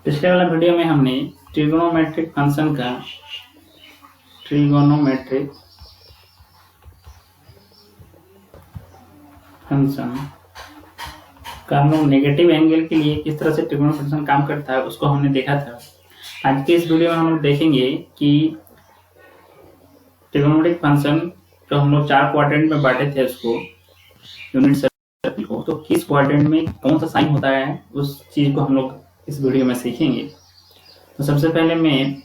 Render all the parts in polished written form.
पिछले वाला वीडियो में हमने ट्रिगोनोमेट्रिक फंक्शन का हम लोग नेगेटिव एंगल के लिए किस तरह से ट्रिगोनोमेट्रिक फंक्शन काम करता है उसको हमने देखा था। आज के इस वीडियो में हम लोग देखेंगे कि ट्रिगोनोमेट्रिक फंक्शन जो हम लोग 4 क्वाड्रेंट में बांटे थे उसको यूनिट सर्कल को, तो किस क्वाड्रेंट में कौन सा साइन होता है उस चीज को हम लोग इस वीडियो में सीखेंगे। तो सबसे पहले मैं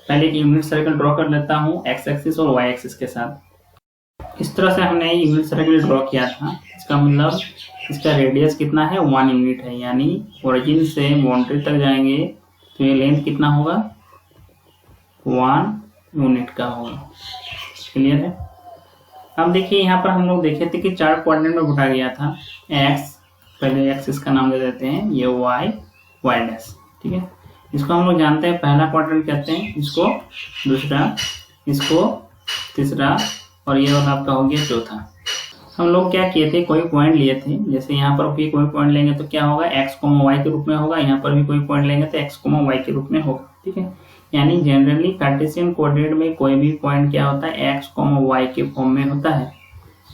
एक यूनिट सर्कल ड्रॉ कर लेता हूँ एक्स एक्सिस और वाई एक्सिस के साथ। इस तरह से हमने यूनिट सर्कल ड्रॉ किया था। इसका मतलब इसका रेडियस कितना है 1 यूनिट है, यानी ओरिजिन से बाउंड्री तक जाएंगे तो ये लेंथ कितना होगा 1 यूनिट का होगा। क्लियर है। अब देखिए यहाँ पर हम लोग देखे थे कि 4 क्वाड्रेंट में बांटा गया था। एक्स, पहले एक्स इसका नाम दे देते हैं, ये वाई डैश, ठीक है। इसको हम लोग जानते हैं पहला क्वाड्रेंट कहते हैं, इसको दूसरा, इसको तीसरा और ये वाला आपका हो गया चौथा। हम लोग क्या किए थे, कोई पॉइंट लिए थे, जैसे यहाँ पर भी कोई पॉइंट लेंगे तो क्या होगा एक्स कोमा वाई के रूप में होगा, यहाँ पर भी कोई पॉइंट लेंगे तो एक्स कोमा वाई के रूप में होगा, ठीक है। यानी जनरली कार्टेशियन कोऑर्डिनेट में कोई भी पॉइंट क्या होता है एक्स कोमा वाई के फॉर्म में होता है।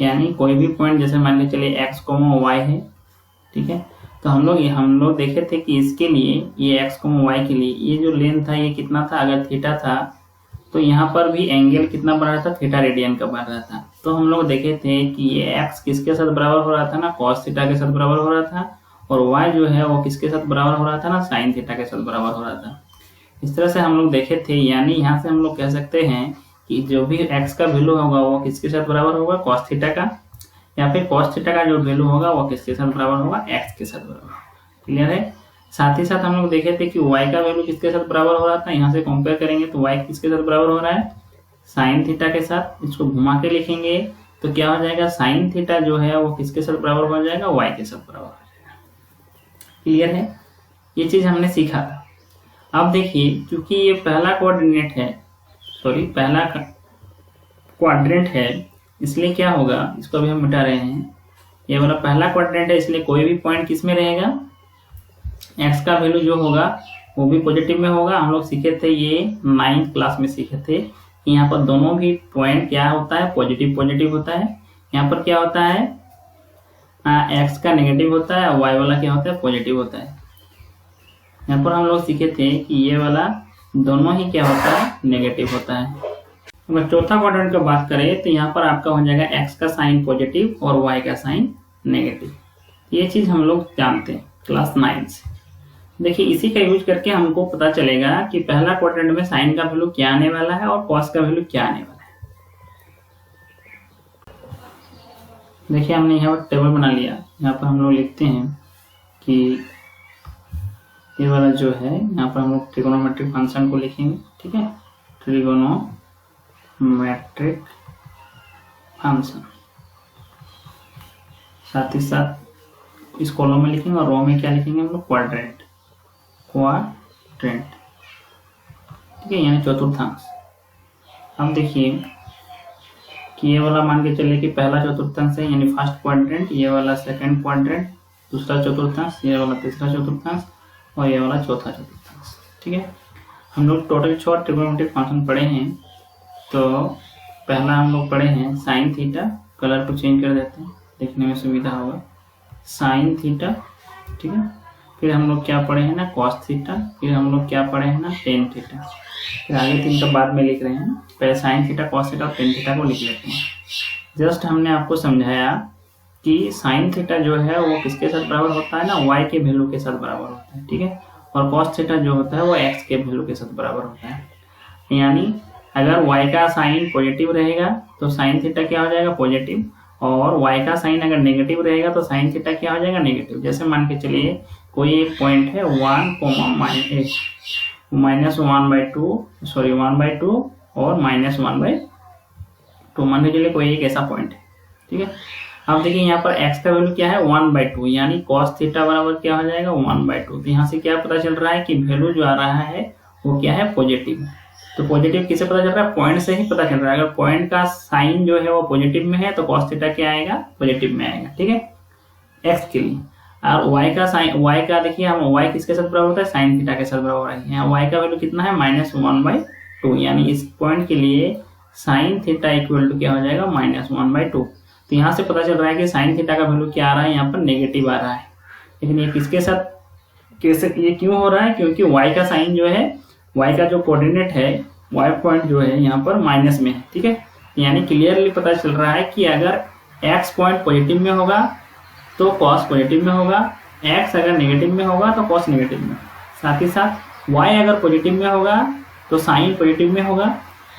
यानी कोई भी पॉइंट जैसे मान के चलिए एक्स कोमा वाई है, ठीक है। तो हम लोग देखे थे कि इसके लिए ये एक्स कोमा वाई के लिए ये जो लेंथ था ये कितना था, अगर थीटा था तो यहाँ पर भी एंगल कितना बन रहा था, थीटा रेडियन का बन रहा था। तो हम लोग देखे थे कि ये एक्स किसके साथ बराबर हो रहा था ना, कॉस थीटा के साथ बराबर हो रहा था, और वाई जो है वो किसके साथ बराबर हो रहा था ना, साइन थीटा के साथ बराबर हो रहा था। इस तरह से हम लोग देखे थे। यानी यहाँ से हम लोग कह सकते हैं कि जो भी एक्स का वैल्यू होगा वो किसके साथ बराबर होगा, कॉस थीटा का, या फिर कॉस थीटा का जो वैल्यू होगा वो किसके साथ बराबर होगा, एक्स के साथ बराबर। क्लियर है। साथ ही साथ हम लोग देखे थे कि y का वैल्यू किसके साथ बराबर हो रहा था, यहाँ से कंपेयर करेंगे तो y किसके साथ बराबर हो रहा है, साइन थीटा के साथ। इसको घुमा के लिखेंगे तो क्या हो जाएगा, साइन थीटा जो है वो किसके साथ बराबर हो जाएगा, y के साथ बराबर हो जाएगा। क्लियर है। ये चीज हमने सीखा था। अब देखिए क्योंकि ये पहला क्वाड्रेंट है, इसलिए क्या होगा, इसको भी हम मिटा रहे हैं। ये वाला पहला क्वाड्रेंट है, इसलिए कोई भी पॉइंट किस में रहेगा, एक्स का वैल्यू जो होगा वो भी पॉजिटिव में होगा। हम लोग सीखे थे, ये 9th क्लास में सीखे थे कि यहाँ पर दोनों भी पॉइंट क्या होता है, पॉजिटिव होता है। यहाँ पर क्या होता है, एक्स का नेगेटिव होता है और वाई वाला क्या होता है, पॉजिटिव होता है। यहाँ पर हम लोग सीखे थे कि ये वाला दोनों ही क्या होता है, नेगेटिव होता है। अगर चौथा क्वाड्रेंट की बात करें तो यहाँ पर आपका हो जाएगा एक्स का साइन पॉजिटिव और वाई का साइन नेगेटिव। ये चीज हम लोग जानते हैं क्लास 9 से। देखिए इसी का यूज करके हमको पता चलेगा कि पहला क्वाड्रेंट में साइन का वैल्यू क्या आने वाला है और कॉस का वैल्यू क्या आने वाला है। देखिए हमने यहाँ पर टेबल बना लिया। यहाँ पर हम लोग लिखते हैं कि ये वाला जो है, यहाँ पर हम लोग ट्रिगोनोमेट्रिक फंक्शन को लिखेंगे, ठीक है, ट्रिगोनोमेट्रिक फंक्शन। साथ ही साथ इस कॉलम में लिखेंगे और रो में क्या लिखेंगे हम लोग, क्वाड्रेंट, ठीक है, यानी चतुर्थांश। अब देखिए कि ये वाला मान के चलिए कि पहला चतुर्थांश है, यानी फर्स्ट क्वाड्रेंट, ये वाला सेकंड क्वाड्रेंट, दूसरा चतुर्थांश, ये वाला तीसरा चतुर्थांश और ये वाला चौथा चतुर्थांश, ठीक है। हम लोग टोटल 6 ट्रिगोनोमेट्रिक फंक्शन पढ़े हैं। तो पहला हम लोग पढ़े हैं साइन थीटा, कलर को चेंज कर देते हैं देखने में सुविधा होगा, साइन थीटा, ठीक है। फिर हम लोग क्या पढ़े हैं ना, कॉस थीटा। फिर हम लोग क्या पढ़े हैं ना, टेन थीटा। फिर आगे 3 का बाद में लिख रहे हैं, पहले साइन थीटा, कॉस थीटा और टेन थीटा को लिख लेते हैं। जस्ट हमने आपको समझाया कि साइन थीटा जो है वो किसके साथ बराबर होता है ना, वाई के वैल्यू के साथ बराबर होता है, ठीक है। और कॉस थीटा जो होता है वो एक्स के वैल्यू के साथ बराबर होता है। यानी अगर वाई का साइन पॉजिटिव रहेगा तो साइन थीटा क्या हो जाएगा, पॉजिटिव, और y का साइन अगर नेगेटिव रहेगा तो साइन थीटा क्या हो जाएगा, नेगेटिव। जैसे मान के चलिए कोई एक पॉइंट है 1, -1/2 और -1/2 मान के चलिए कोई एक ऐसा पॉइंट है, ठीक है। अब देखिए यहाँ पर x का वैल्यू क्या है 1/2, यानी cos थीटा बराबर क्या हो जाएगा 1/2। तो यहाँ से क्या पता चल रहा है कि वैल्यू जो आ रहा है वो क्या है, पॉजिटिव। तो पॉजिटिव किससे पता चल रहा है, पॉइंट से ही पता चल रहा है। अगर पॉइंट का साइन जो है वो पॉजिटिव में है तो कॉस थीटा क्या आएगा, पॉजिटिव में आएगा, ठीक है, एक्स के लिए। और y का देखिए हम y किसके साथ बराबर होता है, साइन थीटा के साथ बराबर है। यहाँ y का वैल्यू कितना है, -1/2, यानी इस पॉइंट के लिए साइन थीटा इक्वल टू क्या हो जाएगा, -1/2। तो यहाँ से पता चल रहा है कि साइन थीटा का वैल्यू क्या आ रहा है, यहाँ पर नेगेटिव आ रहा है। लेकिन ये किसके साथ, कैसे, ये क्यों हो रहा है, क्योंकि y का साइन जो है, y का जो कोऑर्डिनेट है, y पॉइंट जो है यहाँ पर माइनस में है, ठीक है। यानी क्लियरली पता चल रहा है कि अगर x पॉइंट पॉजिटिव में होगा तो cos पॉजिटिव में होगा, x अगर नेगेटिव में होगा तो cos नेगेटिव में। साथ ही साथ y अगर पॉजिटिव में होगा तो साइन पॉजिटिव में होगा,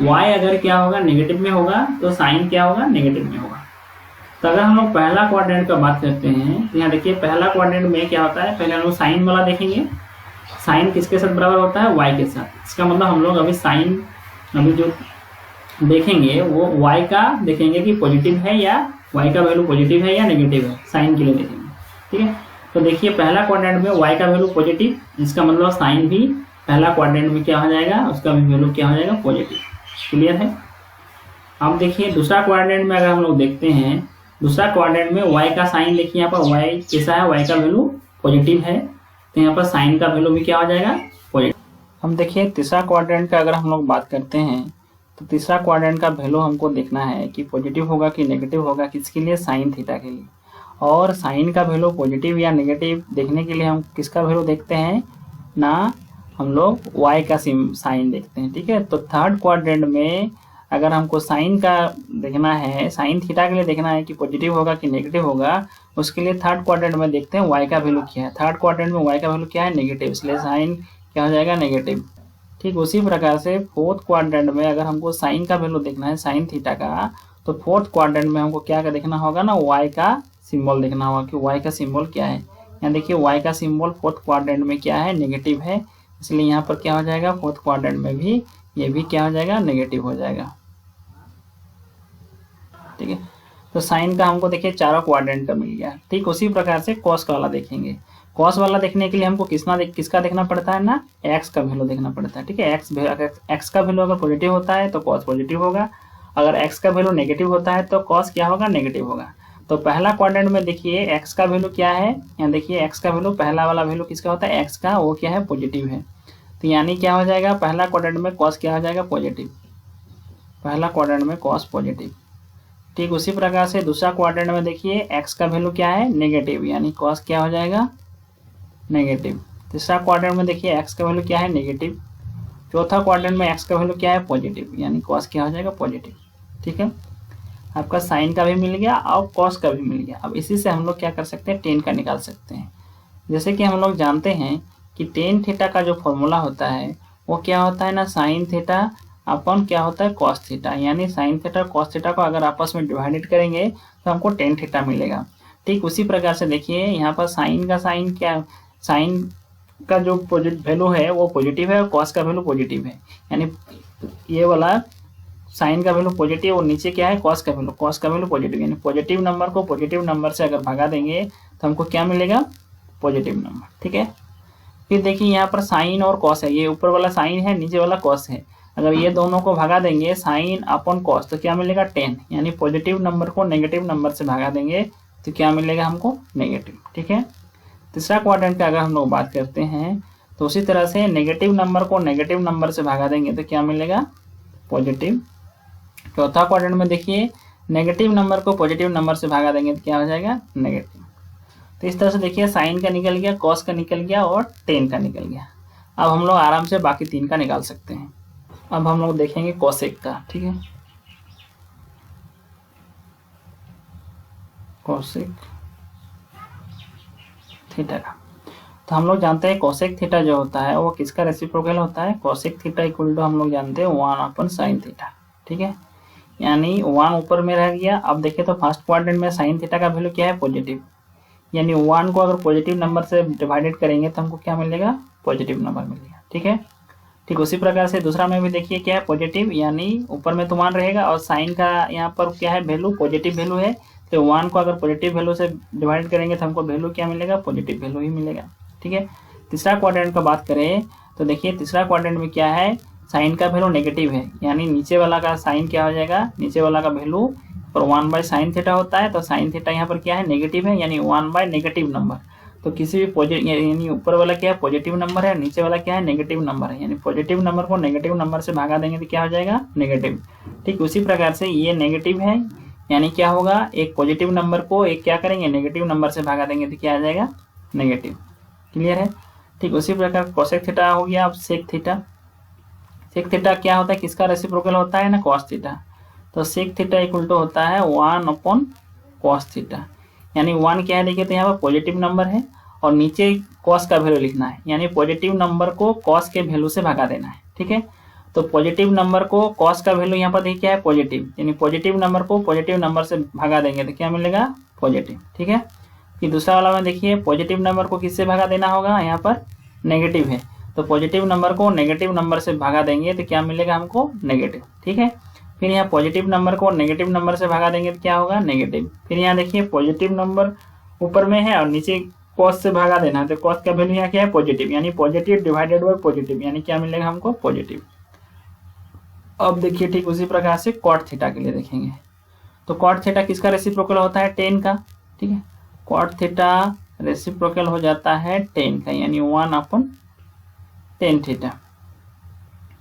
y अगर क्या होगा, नेगेटिव में होगा तो साइन क्या होगा, नेगेटिव में होगा। तो अगर हम लोग पहला क्वाड्रेंट का बात करते हैं तो यहाँ देखिए पहला क्वाड्रेंट में क्या होता है, पहले हम लोग साइन वाला देखेंगे। साइन किसके साथ बराबर होता है, y के साथ। इसका मतलब हम लोग अभी साइन अभी जो देखेंगे वो y का देखेंगे कि पॉजिटिव है या y का वैल्यू पॉजिटिव है या नेगेटिव है, साइन के लिए देखेंगे, ठीक है। तो देखिए पहला क्वाड्रेंट में y का वैल्यू पॉजिटिव, इसका मतलब साइन भी पहला क्वाड्रेंट में क्या हो जाएगा, उसका भी वैल्यू क्या हो जाएगा, पॉजिटिव। क्लियर है। अब देखिए दूसरा क्वाड्रेंट में अगर हम लोग देखते हैं, दूसरा क्वाड्रेंट में y का साइन देखिए यहाँ पर y कैसा है, y का वैल्यू पॉजिटिव है, तो यहाँ पर साइन का वैल्यू भी क्या हो जाएगा, पॉजिटिव। हम देखिए तीसरा क्वाड्रेंट का अगर हम लोग बात करते हैं तो तीसरा क्वाड्रेंट का वैल्यू हमको देखना है कि पॉजिटिव होगा कि नेगेटिव होगा, किसके लिए, साइन थीटा के लिए। और साइन का वैल्यू पॉजिटिव या नेगेटिव देखने के लिए हम किसका वैल्यू देखते हैं ना, हम लोग y का साइन देखते हैं, ठीक है। तो थर्ड क्वाड्रेंट में अगर हमको साइन का देखना है, साइन थीटा के लिए देखना है कि पॉजिटिव होगा कि नेगेटिव होगा, उसके लिए थर्ड क्वाड्रेंट में देखते हैं y का वैल्यू क्या है। थर्ड क्वाड्रेंट में y का वैल्यू क्या है, नेगेटिव, इसलिए साइन क्या हो जाएगा, नेगेटिव। ठीक उसी प्रकार से फोर्थ क्वाड्रेंट में अगर हमको साइन का वैल्यू देखना है, साइन थीटा का, तो फोर्थ क्वाड्रेंट में हमको क्या देखना होगा ना, y का सिंबल देखना होगा कि y का सिंबल क्या है। यहाँ देखिए y का सिंबल फोर्थ क्वाड्रेंट में क्या है, नेगेटिव है, इसलिए यहाँ पर क्या हो जाएगा, फोर्थ क्वाड्रेंट में भी ये भी क्या हो जाएगा, नेगेटिव हो जाएगा, ठीक है। तो साइन का हमको देखिए चारों क्वाड्रेंट का मिल गया। ठीक उसी प्रकार से कॉस का वाला देखेंगे। कॉस वाला देखने के लिए हमको किसका देखना पड़ता है ना, एक्स का वैल्यू देखना पड़ता है, ठीक है। एक्स का वैल्यू अगर पॉजिटिव होता है तो कॉस पॉजिटिव होगा, अगर एक्स का वैल्यू नेगेटिव होता है तो कॉस क्या होगा, नेगेटिव होगा। तो पहला क्वाड्रेंट में देखिए एक्स का वैल्यू क्या है, यहाँ देखिए एक्स का वैल्यू, पहला वाला वैल्यू किसका होता है, एक्स का, वो क्या है, पॉजिटिव है। तो यानी क्या हो जाएगा, पहला क्वाड्रेंट में कॉस क्या हो जाएगा, पॉजिटिव, पहला क्वाड्रेंट में कॉस पॉजिटिव। ठीक उसी प्रकार से दूसरा क्वाड्रेंट में देखिए एक्स का वैल्यू क्या है, नेगेटिव, यानी कॉस क्या हो जाएगा, नेगेटिव। तीसरा क्वाड्रेंट में देखिए एक्स का वैल्यू क्या है, नेगेटिव। चौथा क्वाड्रेंट में एक्स का वैल्यू क्या है, पॉजिटिव, यानी कॉस क्या हो जाएगा, पॉजिटिव। ठीक है, आपका साइन का भी मिल गया और कॉस का भी मिल गया। अब इसी से हम लोग क्या कर सकते हैं, टेन का निकाल सकते हैं। जैसे कि हम लोग जानते हैं कि टेन थीटा का जो फॉर्मूला होता है वो क्या होता है ना, साइन थीटा अपन क्या होता है, कॉस थीटा, यानी साइन थीटा कॉस थीटा को अगर आपस में डिवाइडेड करेंगे तो हमको टेन थीटा मिलेगा। ठीक उसी प्रकार से देखिए यहाँ पर साइन का साइन क्या, साइन का जो वैल्यू है वो पॉजिटिव है और कॉस का वैल्यू पॉजिटिव है, यानी ये वाला साइन का वैल्यू पॉजिटिव और नीचे क्या है, कॉस का वैल्यू पॉजिटिव, यानी पॉजिटिव नंबर को पॉजिटिव नंबर से अगर भगा देंगे तो हमको क्या मिलेगा, पॉजिटिव नंबर। ठीक है, फिर देखिए यहाँ पर साइन और कॉस है, ये ऊपर वाला साइन है, नीचे वाला कॉस है, अगर ये दोनों को भगा देंगे साइन अपॉन कॉस तो क्या मिलेगा, 10, यानी पॉजिटिव नंबर को नेगेटिव नंबर से भगा देंगे तो क्या मिलेगा हमको, नेगेटिव। ठीक है, तीसरा क्वाड्रेंट का अगर हम लोग बात करते हैं तो उसी तरह से नेगेटिव नंबर को नेगेटिव नंबर से भगा देंगे तो क्या मिलेगा, पॉजिटिव। चौथा क्वाड्रेंट में देखिए नेगेटिव नंबर को पॉजिटिव नंबर से भगा देंगे तो क्या हो जाएगा, नेगेटिव। तो इस तरह से देखिए साइन का निकल गया, कॉस का निकल गया और 10 का निकल गया। अब हम लोग आराम से बाकी 3 का निकाल सकते हैं। अब हम लोग देखेंगे कोसेक का। ठीक है, कोसेक थीटा का, तो हम लोग जानते हैं कोसेक थीटा जो होता है वो किसका रेसिप्रोकल होता है, कोसेक थीटा इक्वल टू हम लोग जानते हैं 1/sin थीटा। ठीक है, यानी 1 ऊपर में रह गया। अब देखिए तो फर्स्ट क्वाड्रेंट में साइन थीटा का वैल्यू क्या है, पॉजिटिव, यानी 1 को अगर पॉजिटिव नंबर से डिवाइडेड करेंगे तो हमको क्या मिलेगा, पॉजिटिव नंबर मिलेगा। ठीक है, ठीक उसी प्रकार से दूसरा में भी देखिए क्या है, पॉजिटिव, यानी ऊपर में तो 1 रहेगा और साइन का यहाँ पर क्या है, वैल्यू पॉजिटिव वैल्यू है, तो 1 को अगर पॉजिटिव वैल्यू से डिवाइड करेंगे तो हमको वैल्यू क्या मिलेगा, पॉजिटिव वैल्यू ही मिलेगा। ठीक है, तीसरा क्वाड्रेंट का बात करें तो देखिए तीसरा क्वाड्रेंट में क्या है, साइन का वैल्यू नेगेटिव है, यानी नीचे वाला का साइन क्या हो जाएगा, नीचे वाला का वैल्यू पर 1/sin थीटा होता है, तो साइन थीटा यहाँ पर क्या है, नेगेटिव है, यानी 1 बाय नेगेटिव नंबर, तो किसी भी पॉजिटिव यानी ऊपर वाला क्या है पॉजिटिव नंबर है, नीचे वाला क्या है नेगेटिव नंबर है, यानी पॉजिटिव नंबर को नेगेटिव नंबर से भागा देंगे तो क्या हो जाएगा नेगेटिव। ठीक उसी प्रकार से ये नेगेटिव है, यानी क्या होगा एक पॉजिटिव नंबर को एक क्या करेंगे नेगेटिव नंबर से भागा देंगे तो क्या आ जाएगा नेगेटिव। क्लियर है। ठीक उसी प्रकार कोसेक थीटा हो गया। अब सेक थीटा, सेक थीटा क्या होता है किसका रेसिप्रोकल होता है ना कॉस थीटा। तो सेक थीटा इक्वल टू होता है 1 कॉस थीटा, यानी 1 क्या है देखिए तो यहाँ पर पॉजिटिव नंबर है और नीचे कॉस का वैल्यू लिखना है, यानी पॉजिटिव नंबर को कॉस के वैल्यू से भगा देना है। ठीक है, तो पॉजिटिव नंबर को कॉस का वैल्यू यहाँ पर देखिए क्या है पॉजिटिव, यानी पॉजिटिव नंबर को पॉजिटिव नंबर से भगा देंगे तो क्या मिलेगा पॉजिटिव। ठीक है, फिर दूसरा वाला में देखिए पॉजिटिव नंबर को किससे भगा देना होगा, यहाँ पर नेगेटिव है तो पॉजिटिव नंबर को नेगेटिव नंबर से भगा देंगे तो क्या मिलेगा हमको नेगेटिव। ठीक है, फिर यहाँ पॉजिटिव नंबर को नेगेटिव नंबर से भगा देंगे तो क्या होगा नेगेटिव। फिर यहाँ देखिए पॉजिटिव नंबर ऊपर में है और नीचे कॉस से भगा देना है तो कॉस का वैल्यू यहाँ क्या है पॉजिटिव, यानी पॉजिटिव डिवाइडेड बाय पॉजिटिव, यानी क्या मिलेगा हमको पॉजिटिव। अब देखिए ठीक उसी प्रकार से कॉट थीटा के लिए देखेंगे। तो कॉट थीटा किसका रेसिप्रोकल होता है 10 का। ठीक है, कॉट थीटा रेसिप्रोकल हो जाता है 10 का, यानी 1/10 थीटा।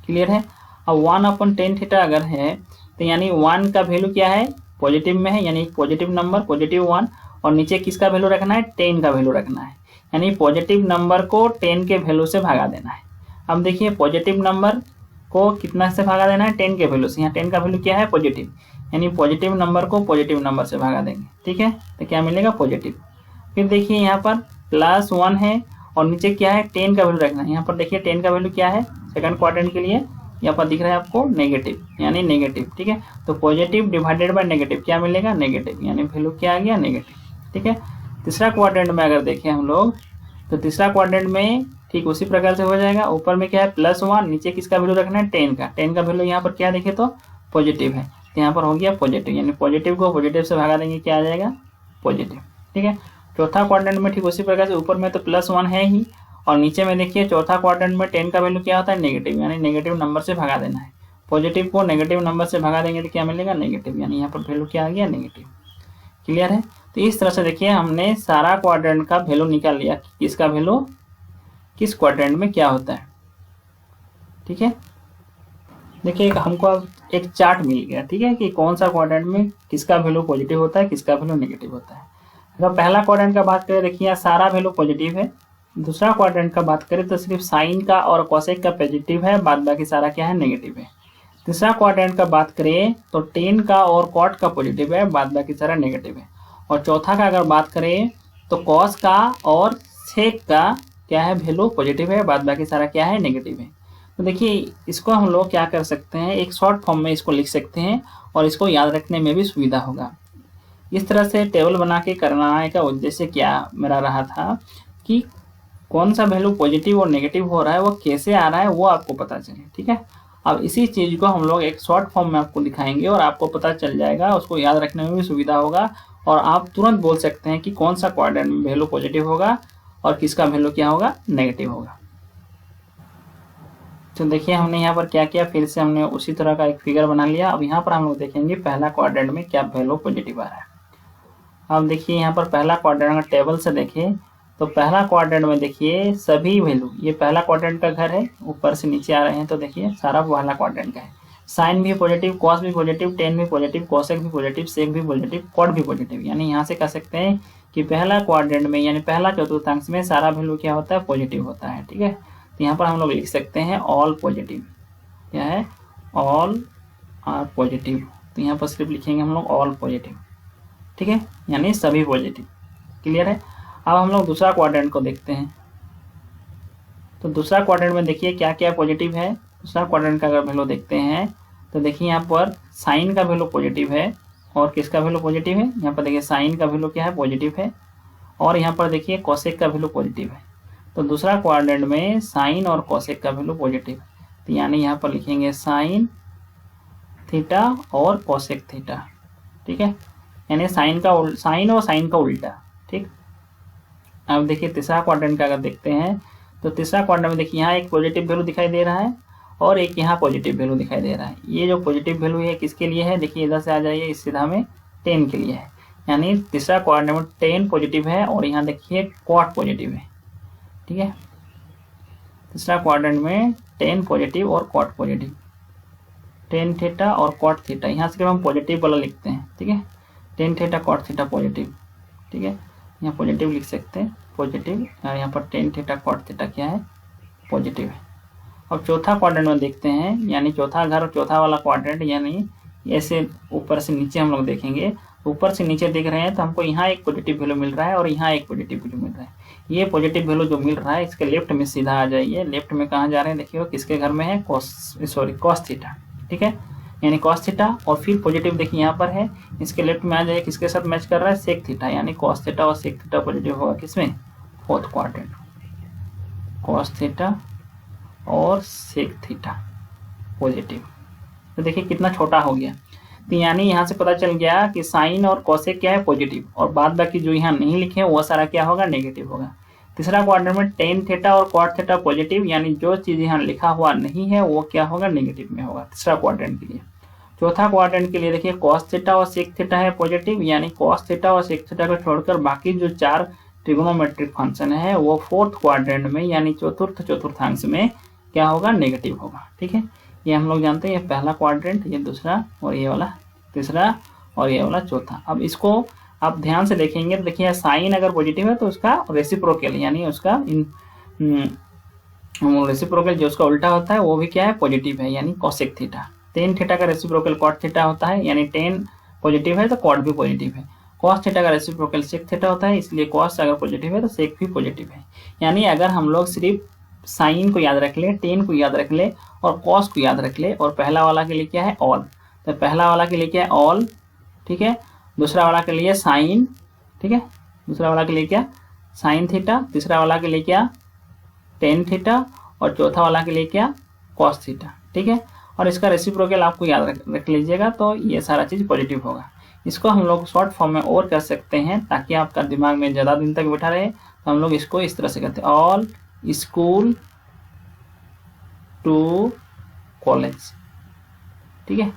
क्लियर है। अब 1/10 थीटा अगर है तो यानी 1 का वैल्यू क्या है पॉजिटिव में है, यानी पॉजिटिव नंबर पॉजिटिव 1 और नीचे किसका वैल्यू रखना है 10 का वैल्यू रखना है, यानी पॉजिटिव नंबर को 10 के वैल्यू से भागा देना है। अब देखिए पॉजिटिव नंबर को कितना से भागा देना है 10 के वैल्यू से, यहाँ 10 का वैल्यू क्या है पॉजिटिव, यानी पॉजिटिव नंबर को पॉजिटिव नंबर से भागा देंगे। ठीक है, तो क्या मिलेगा पॉजिटिव। फिर देखिए यहाँ पर +1 है और नीचे क्या है 10 का वैल्यू रखना है, यहाँ पर देखिए 10 का वैल्यू क्या है सेकंड क्वाड्रेंट के लिए यहाँ पर दिख रहा है आपको नेगेटिव, यानी नेगेटिव। ठीक है, तो पॉजिटिव डिवाइडेड बाय नेगेटिव क्या मिलेगा नेगेटिव, यानी वैल्यू क्या आ गया नेगेटिव। ठीक है, तीसरा क्वाड्रेंट में अगर देखें हम लोग तो तीसरा क्वाड्रेंट में ठीक उसी प्रकार से हो जाएगा। ऊपर में क्या है +1, नीचे किसका वैल्यू रखना है 10 का, 10 का वैल्यू यहाँ पर क्या देखे तो पॉजिटिव है तो यहाँ पर हो गया पॉजिटिव, यानी पॉजिटिव को पॉजिटिव से भागा देंगे क्या आ जाएगा पॉजिटिव। ठीक है, चौथा क्वाड्रेंट में ठीक उसी प्रकार से ऊपर में तो +1 है ही और नीचे में देखिए चौथा क्वाड्रेंट में 10 का वैल्यू क्या होता है नेगेटिव, यानी नेगेटिव नंबर से भगा देना है। पॉजिटिव को नेगेटिव नंबर से भगा देंगे तो क्या मिलेगा नेगेटिव, यानी यहाँ पर वैल्यू क्या आ गया नेगेटिव। क्लियर है। तो इस तरह से देखिए हमने सारा क्वाड्रेंट का वैल्यू निकाल लिया कि किसका वैल्यू किस क्वाड्रेंट में क्या होता है। ठीक है, देखिए हमको एक चार्ट मिल गया। ठीक है, कि कौन सा क्वाड्रेंट में किसका वैल्यू पॉजिटिव होता है किसका वैल्यू नेगेटिव होता है। अगर पहला क्वाड्रेंट का बात करें देखिए यहाँ सारा वैल्यू पॉजिटिव है। दूसरा क्वाड्रेंट का बात करें तो सिर्फ साइन का और कोसेक का पॉजिटिव है, बाद बाकी सारा क्या है नेगेटिव है। तीसरा क्वाड्रेंट का बात करें तो 10 का और कॉट का पॉजिटिव है, बाद बाकी सारा नेगेटिव है। और चौथा का अगर बात करें तो कॉस का और सेक का क्या है वैल्यू पॉजिटिव है, बाद बाकी सारा क्या है नेगेटिव है। तो देखिए इसको हम लोग क्या कर सकते हैं एक शॉर्ट फॉर्म में इसको लिख सकते हैं और इसको याद रखने में भी सुविधा होगा। इस तरह से टेबल बना के करना का उद्देश्य क्या मेरा रहा था कि कौन सा वैल्यू पॉजिटिव और नेगेटिव हो रहा है वो कैसे आ रहा है वो आपको पता चले। ठीक है, अब इसी चीज़ को हम लोग एक शॉर्ट फॉर्म में आपको दिखाएंगे और आपको पता चल जाएगा, उसको याद रखने में भी सुविधा होगा और आप तुरंत बोल सकते हैं कि कौन सा क्वाड्रेंट में वैल्यू पॉजिटिव होगा और किसका वैल्यू क्या होगा नेगेटिव होगा। तो देखिए हमने यहाँ पर क्या किया, फिर से हमने उसी तरह का एक फिगर बना लिया। अब यहाँ पर हम लोग देखेंगे पहला क्वाड्रेंट में क्या वैल्यू पॉजिटिव आ रहा है। अब देखिए यहाँ पर पहला क्वाड्रेंट का टेबल से देखें तो पहला क्वाड्रेंट में देखिए सभी वैल्यू, ये पहला क्वाड्रेंट का घर है, ऊपर से नीचे आ रहे हैं तो देखिए सारा पहला क्वाड्रेंट का है। साइन भी पॉजिटिव, कॉस भी पॉजिटिव, 10 भी पॉजिटिव, कोसेक भी पॉजिटिव, सेक भी पॉजिटिव, कॉट भी पॉजिटिव, यानी यहाँ से कह सकते हैं कि पहला क्वाड्रेंट में यानी पहला चतुर्थांश में सारा वैल्यू क्या होता है पॉजिटिव होता है। ठीक है, तो यहाँ पर हम लोग लिख सकते हैं ऑल पॉजिटिव, क्या है ऑल आर पॉजिटिव, तो यहाँ पर सिर्फ लिखेंगे हम लोग ऑल पॉजिटिव। ठीक है, यानी सभी पॉजिटिव। क्लियर है। अब हम लोग दूसरा क्वाड्रेंट को देखते हैं। तो दूसरा क्वाड्रेंट में देखिए क्या क्या पॉजिटिव है। दूसरा क्वाड्रेंट का अगर वैल्यू देखते हैं तो देखिए यहाँ पर साइन का वैल्यू पॉजिटिव है और किसका वैल्यू पॉजिटिव है, यहाँ पर देखिए साइन का वैल्यू क्या है पॉजिटिव है और यहाँ पर देखिए कोसेक का वैल्यू पॉजिटिव है। तो दूसरा क्वाड्रेंट में साइन और कोसेक का वैल्यू पॉजिटिव है, तो यानी यहाँ पर लिखेंगे साइन थीटा और कोसेक थीटा। ठीक है, यानी साइन और साइन का उल्टा। ठीक, अब देखिए तीसरा क्वाड्रेंट का अगर देखते हैं तो तीसरा क्वाड्रेंट में देखिए यहाँ एक पॉजिटिव वैल्यू दिखाई दे रहा है और एक यहाँ पॉजिटिव वैल्यू दिखाई दे रहा है। ये जो पॉजिटिव वैल्यू है किसके लिए है, देखिए इधर से आ जाइए इस सीधा में 10 के लिए है, यानी तीसरा क्वाड्रेंट में 10 पॉजिटिव है और यहाँ देखिए क्वाड पॉजिटिव है। ठीक है, तीसरा क्वाड्रेंट में 10 पॉजिटिव और क्वाड पॉजिटिव, 10 थीटा और क्वाड थीटा। यहाँ सिर्फ हम पॉजिटिव वाला लिखते हैं। ठीक है, 10 थीटा क्वाड थीटा पॉजिटिव। ठीक है, यहाँ पॉजिटिव लिख सकते हैं, पॉजिटिव, और यहाँ पर 10 थीटा क्वाड थीटा क्या है, पॉजिटिव है। अब चौथा क्वाड्रेंट में देखते हैं, यानी चौथा घर, चौथा वाला क्वाड्रेंट, यानी ऐसे ऊपर से नीचे हम लोग देखेंगे। ऊपर से नीचे देख रहे हैं तो हमको यहाँ एक पॉजिटिव वैल्यू मिल रहा है और यहाँ एक पॉजिटिव वैल्यू मिल रहा है। ये पॉजिटिव वैल्यू जो मिल रहा है इसके लेफ्ट में सीधा आ जाइए। लेफ्ट में कहाँ जा रहे हैं, देखिए किसके घर में है, कॉस थीटा। ठीक है, यानी कॉस थीटा, और फिर पॉजिटिव देखिए यहाँ पर है, इसके लेफ्ट में आ जाए, किसके साथ मैच कर रहा है, सेक थीटा, यानी कॉस थीटा और सेक थीटा पॉजिटिव होगा किसमें, फोर्थ क्वाड्रेंट, कॉस थीटा और सेक थीटा पॉजिटिव। तो देखिए कितना छोटा हो गया। तो यानी यहाँ से पता चल गया कि साइन और कोसेक क्या है, पॉजिटिव, और बाद बाकी जो यहाँ नहीं लिखे वो सारा क्या होगा, नेगेटिव होगा। तीसरा क्वाड्रेंट में 10 थीटा और क्वाड थीटा पॉजिटिव, यानी जो चीज यहाँ लिखा हुआ नहीं है वो क्या होगा, नेगेटिव में होगा तीसरा क्वाड्रेंट के लिए। चौथा क्वाड्रेंट के लिए देखिए कॉस थीटा और सेक थीटा है पॉजिटिव, यानी कॉस थीटा और सेक थीटा को छोड़कर बाकी जो 4 ट्रिग्नोमेट्रिक फंक्शन है वो फोर्थ क्वाड्रेंट में, यानी चतुर्थांश में क्या होगा, नेगेटिव होगा। ठीक है, ये हम लोग जानते हैं, ये पहला क्वाड्रेंट, ये दूसरा, और ये वाला तीसरा, और ये वाला चौथा। अब इसको आप ध्यान से देखेंगे तो देखिए साइन अगर पॉजिटिव है तो उसका रेसिप्रोकल, यानी उसका रेसिप्रोकल जो उसका उल्टा होता है वो भी क्या है, पॉजिटिव है, यानी कोसेक थीटा। 10 थीटा का रेसिप्रोकल कॉट थीटा होता है, यानी 10 पॉजिटिव है तो कॉट भी पॉजिटिव है। कॉस थीटा का रेसिप्रोकल सेक थीटा होता है, इसलिए कॉस अगर पॉजिटिव है तो सेक भी पॉजिटिव है। यानी अगर हम लोग सिर्फ साइन को याद रख ले, 10 को याद रख ले और कॉस को याद रख ले, और पहला वाला के लिए क्या है, ऑल, तो पहला वाला के लिए क्या है, ऑल। ठीक है, दूसरा वाला के लिए साइन, ठीक है, दूसरा वाला के लिए क्या, साइन थीटा, तीसरा वाला के लिए क्या, 10 थीटा, और चौथा वाला के लिए क्या, कॉस थीटा। ठीक है, और इसका रेसिप्रोकल आपको याद रख लीजिएगा, तो ये सारा चीज पॉजिटिव होगा। इसको हम लोग शॉर्ट फॉर्म में और कर सकते हैं ताकि आपका दिमाग में ज़्यादा दिन तक बैठा रहे, तो हम लोग इसको इस तरह से करते हैं, ऑल स्कूल टू कॉलेज। ठीक है,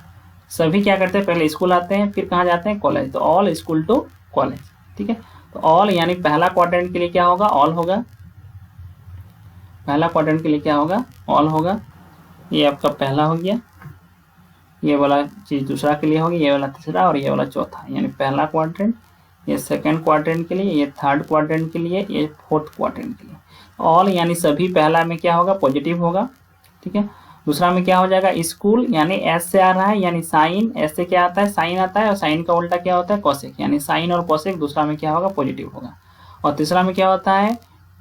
सभी क्या करते हैं, पहले स्कूल आते हैं फिर कहाँ जाते हैं, कॉलेज, तो ऑल स्कूल टू कॉलेज। ठीक है, तो ऑल यानी पहला क्वाड्रेंट के लिए क्या होगा, ऑल होगा, पहला क्वाड्रेंट के लिए क्या होगा, ऑल होगा। ये आपका पहला हो गया, ये वाला चीज दूसरा के लिए होगी, ये वाला तीसरा, और ये वाला चौथा, यानी पहला क्वाड्रेंट, ये सेकंड क्वाड्रेंट के लिए, ये थर्ड क्वाड्रेंट के लिए, ये फोर्थ क्वाड्रेंट के लिए। ऑल यानी सभी पहला में क्या होगा, पॉजिटिव होगा। ठीक है, दूसरा में क्या हो जाएगा, स्कूल, यानी एस से आ रहा है, यानी साइन, एस से क्या आता है, साइन आता है, और साइन का उल्टा क्या होता है, कोसेक, यानी साइन और कोसेक दूसरा में क्या होगा, पॉजिटिव होगा। और तीसरा में क्या होता है,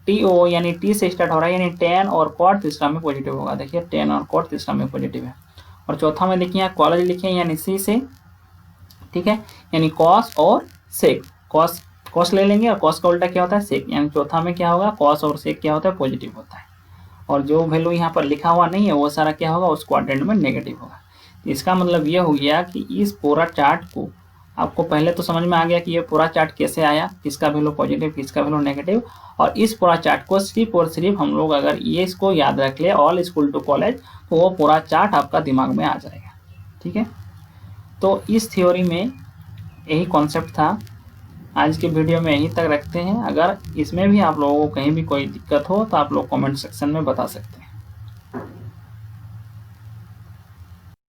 टी ओ, यानी टी से स्टार्ट हो रहा है, यानी 10 और कॉट तीसरा में पॉजिटिव होगा। देखिए 10 और कॉट तीसरा में पॉजिटिव है। और चौथा में देखिए यहाँ कॉलेज लिखे, यानी सी से, ठीक है, यानी कॉस और सेक, कॉस ले लेंगे, और कॉस का उल्टा क्या होता है, सेक, यानी चौथा में क्या होगा, कॉस और सेक क्या होता है, पॉजिटिव होता है। और जो वैल्यू यहाँ पर लिखा हुआ नहीं है वो सारा क्या होगा, उस क्वाड्रेंट में नेगेटिव होगा। इसका मतलब ये हो गया कि इस पूरा चार्ट को आपको पहले तो समझ में आ गया कि ये पूरा चार्ट कैसे आया, किसका वैल्यू पॉजिटिव किसका वैल्यू नेगेटिव। और इस पूरा चार्ट को सिर्फ और सिर्फ हम लोग अगर ये इसको याद रख ले, ऑल स्कूल टू कॉलेज, तो वो पूरा चार्ट आपका दिमाग में आ जाएगा। ठीक है, तो इस थ्योरी में यही कॉन्सेप्ट था। आज के वीडियो में यहीं तक रखते हैं। अगर इसमें भी आप लोगों को कहीं भी कोई दिक्कत हो तो आप लोग कमेंट सेक्शन में बता सकते हैं।